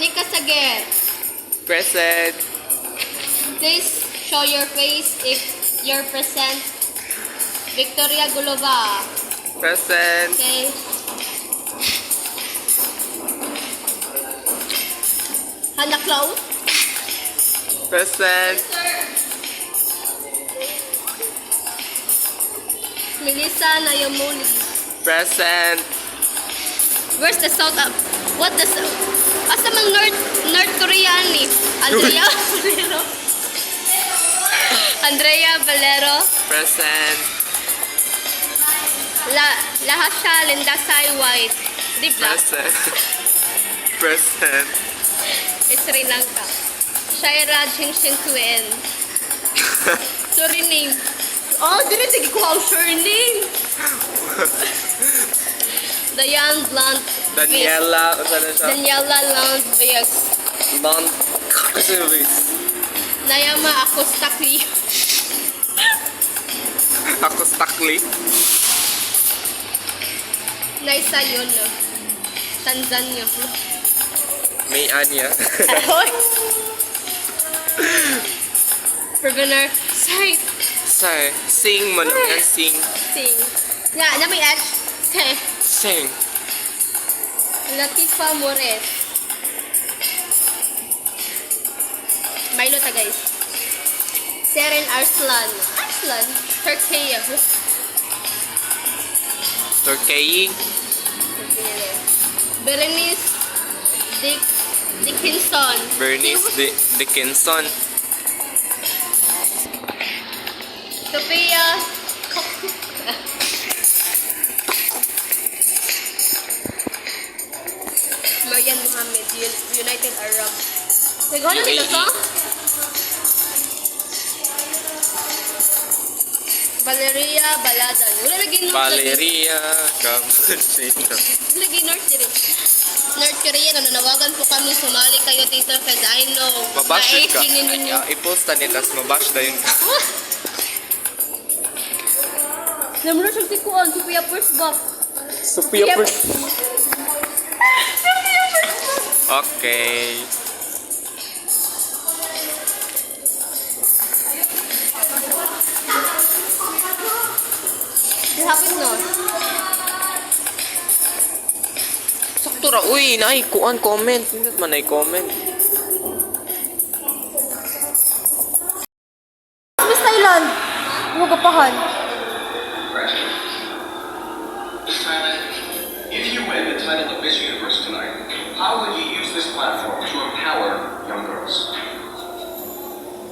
Anika Saget. Present. Please show your face if you're present. Victoria Gulova. Present. Okay. Hannah Cloud. Present. Melissa Nayamuli. Present. Where's the South What the asa mang North Korean ni? Andrea Valero. Andrea Valero. Present. Lahat siya Lindasay White. Di ba? Present. Present. Sri Lanka. Shaira Jingshin Tuen. Sorry name. Oh, didn't think ko ang surname. Diane Blunt. Daniela. Daniela Land Vias. Don. Service. Nayama Akostakli. Ako Stakli. Naisa yun, no? Tanzania. May Anya. Ahoy! Governor, say, Say. Sing mo naman. Sing. sing. Yeah, na may H. Okay. Sing. Latifa Mores. Milo ta, guys. Seren Arslan. Arslan? Turkey. Turkey. Berenice Dickinson. Bernice Dickinson. Sophia Marian Mohammed, United Arab. Nagano nila UAE. sa? Valeria Baladan. Wala lagi North. Valeria Campesino. Lagi North dire. North Korea, nananawagan po kami sumali kayo dito kasi I know. Mabash yun ka. Naisingin ninyo. I-post na nila. Mabash na yun ka. Namun na siyang tikuan, Sophia First Buck. Sophia first. Okay. Hapit no? Sakto ra. Uy, naikuan comment. Hindi man comment. Miss Thailand. Ano kapahan? Miss Thailand, if you win the title of Miss Universe tonight, how would you use this platform to empower young girls?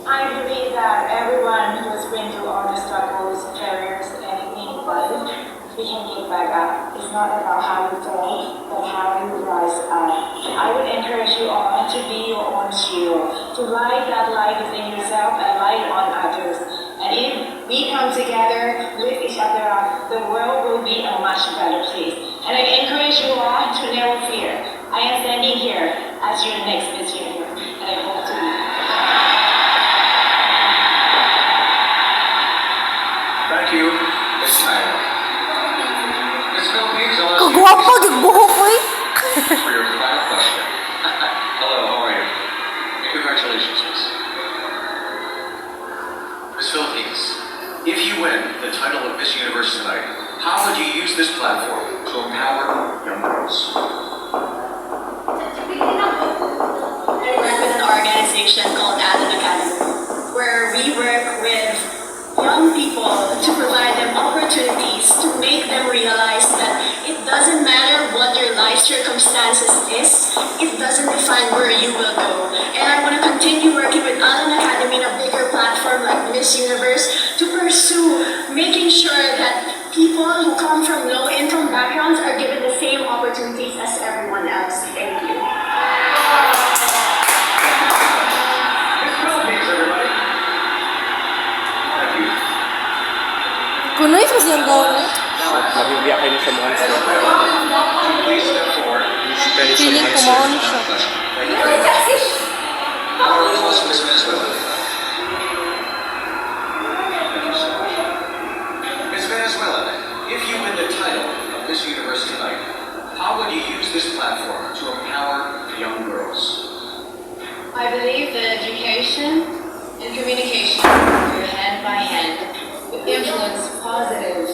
I believe that everyone who has been through all the struggles, failures, anything in life, we can get back up. It's not about how you fall, but how you rise up. I would encourage you all to be your own shield, to light that light within yourself and light on others. And if we come together, lift each other up, the world will be a much better place. And I encourage you all to never fear. I am standing here as your next Miss Universe, and I hope to be. Thank you, Miss Thailand. Miss Philippines, I'll ask you Kagwapa, gagbuhok ko eh. for your final question. Hello, how are you? And congratulations, Miss. Miss Philippines, if you win the title of Miss Universe tonight, how would you use this platform to empower young girls? I work with an organization called Adult Academy, where we work with young people to provide them opportunities to make them realize that it doesn't matter what your life circumstances is, it doesn't define where you will go. And I want to continue working with Adult Academy in a bigger platform like Miss Universe to pursue making sure that people who come from low-income backgrounds are given the same opportunities as everyone else. Thank you. Miss Philippines, everybody. Thank you. Kunoy sa siyang gawin. Nabibiyak kayo sa mga Please step forward. Feeling ko maon siya. Thank you very much. Our host, Miss Venezuela. Thank you so much. Miss Venezuela, if you win the title of Miss Universe tonight, how would you use this platform to empower young girls? I believe that education and communication go hand by hand with influence positive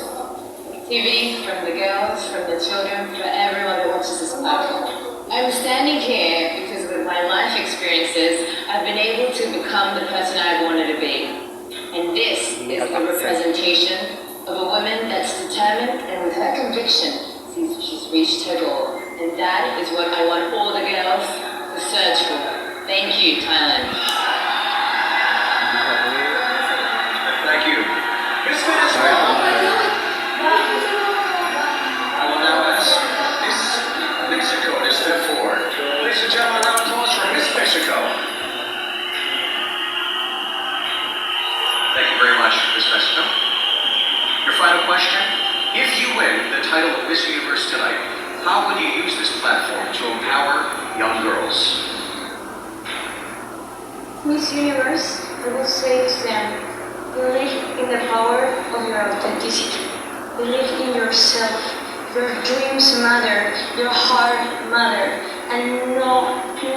activity from the girls, from the children, for everyone that watches this platform. I'm standing here because with my life experiences, I've been able to become the person I wanted to be. And this is a representation of a woman that's determined and with her conviction, she's reached her goal. And that is what I want all the girls to search for. Thank you, Thailand. Thank you. Miss Venezuela. I will now ask Miss Mexico to step forward. Ladies and gentlemen, a round of applause for Miss Mexico. Thank you very much, Miss Mexico. Your final question. If you win the title of Miss Universe tonight, how would you use this platform to empower young girls? Miss Universe, I will say to them, believe in the power of your authenticity. Believe in yourself. Your dreams matter, your heart matter, and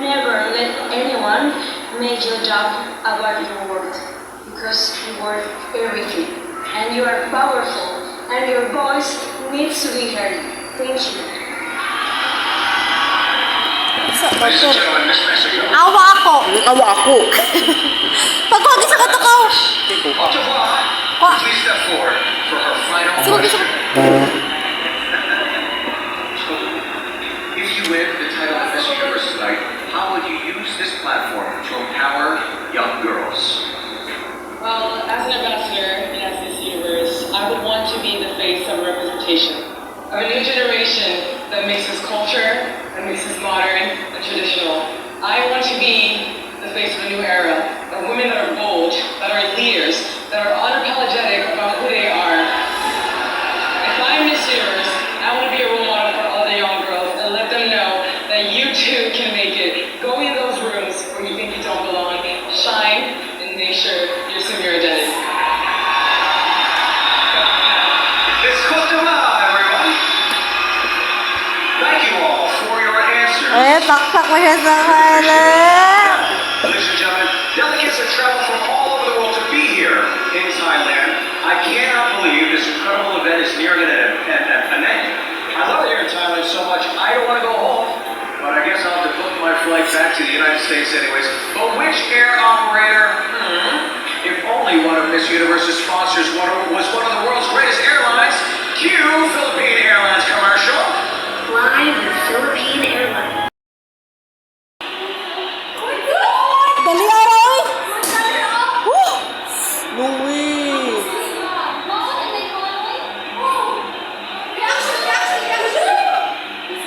never let anyone make your job about your worth, because you worth everything, and you are powerful, and your voice needs to be heard. Thank you. Ladies and gentlemen, Miss Mexico. Awa ako. Awa ako. Pagwagi sa katukaw. Au revoir. Please step forward for her final question. If you win the title of Miss Universe tonight, how would you use this platform to empower young girls? Well, as an ambassador and as Miss Universe, I would want to be the face of representation of a new generation that mixes culture and mixes modern and traditional. I want to be the face of a new era of women that are bold, that are leaders, that are unapologetic about who they are. If I'm Miss Universe, I want to be a role model for all the young girls and let them know that you too can make it. Go in those rooms where you think you don't belong, shine, and make sure you assume your identity. It's Kotoa, everyone. Thank you all for your answers. Eh, pakpak mo siya sa kala. Ladies and gentlemen, delegates have traveled from all over the world to be here in Thailand. I cannot believe this incredible event is nearing an end. I love it here in Thailand so much, I don't want to go home. But I guess I'll have to book my flight back to the United States anyways. But which air operator? If only one of Miss Universe's sponsors was one of the world's greatest airlines, cue Philippine Airlines commercial. Fly the Philippine Airlines. Dali araw. No way. The third runner-up is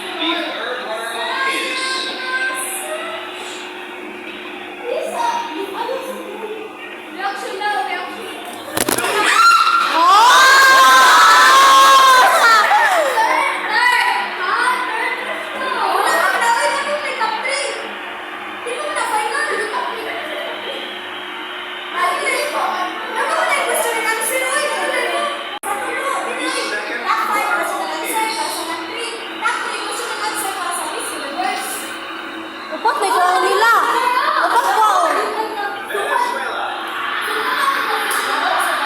Upat, may kuha nila. Upat ko. Venezuela.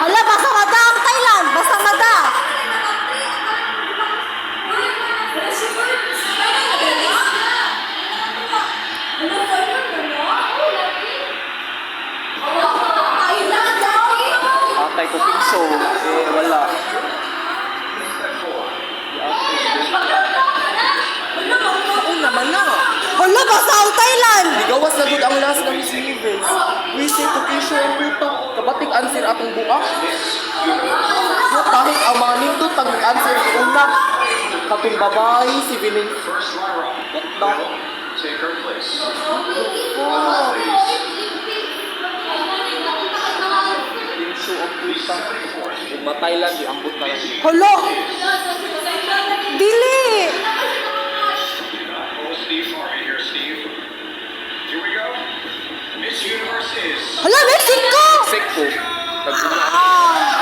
Hala, basa mata ang Thailand. Basa mata. Atay ko piso. Eh, wala. Oo naman na. Hala, basa ang Thailand. Gawas na good ang last ng Miss Universe. We say to Kisho ang puta. Kabatik answer atong buak. No, kahit ang mga nindot pag answer una. Kaping babae, si Vinin. First runner-up will take her place. Kisho ang puta. Kung mataylan, di ambot na lang. Hala. Dili. Hold Steve for me here, Steve. Here we go. Miss Universe is Hala, Mexico. Sekko. Pag Ah.